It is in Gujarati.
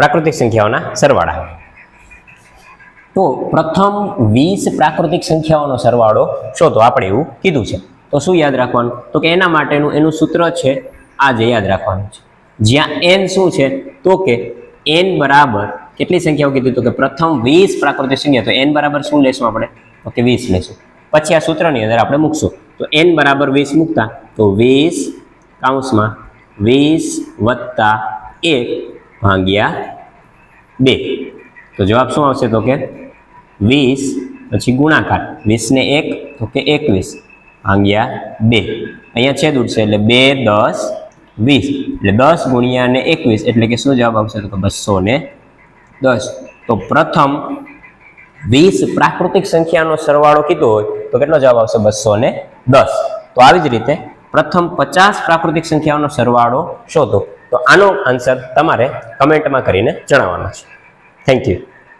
પ્રાકૃતિક સંખ્યાઓના સરવાળા. તો પ્રથમ 20 પ્રાકૃતિક સંખ્યાઓનો સરવાળો શોધો, આપણે એવું કીધું છે. તો શું યાદ રાખવાનું? તો કે એના માટેનું એનું સૂત્ર છે આ જે યાદ રાખવાનું છે. જ્યાં n શું છે? તો કે n બરાબર કેટલી સંખ્યાઓ કીધી? તો કે પ્રથમ 20 પ્રાકૃતિક સંખ્યા. તો n બરાબર શું લેશું આપણે? તો કે 20 લેશું. પછી આ સૂત્રની અંદર આપણે મૂકશું. તો n બરાબર 20 મૂકતા તો 20 કૌંસમાં 20 વત્તા 1 ભાગ્યા 2. તો જવાબ શું આવશે? તો કે 20 પછી ગુણાકાર 20 ને 1 તો કે 21 ભાગ્યા 2. અહીંયા છેદ ઉડશે એટલે 2 10 20 એટલે 10 ગુણ્યા ને 21 એટલે કે શું જવાબ આવશે? તો કે 210. તો પ્રથમ 20 પ્રાકૃતિક સંખ્યાનો સરવાળો કીધો હોય તો કેટલો જવાબ આવશે? 210. તો આવી જ રીતે પ્રથમ 50 પ્રાકૃતિક સંખ્યાઓનો સરવાળો શોધો. તો આનો આન્સર તમારે કમેન્ટમાં કરીને જણાવવાનો છે. Thank you.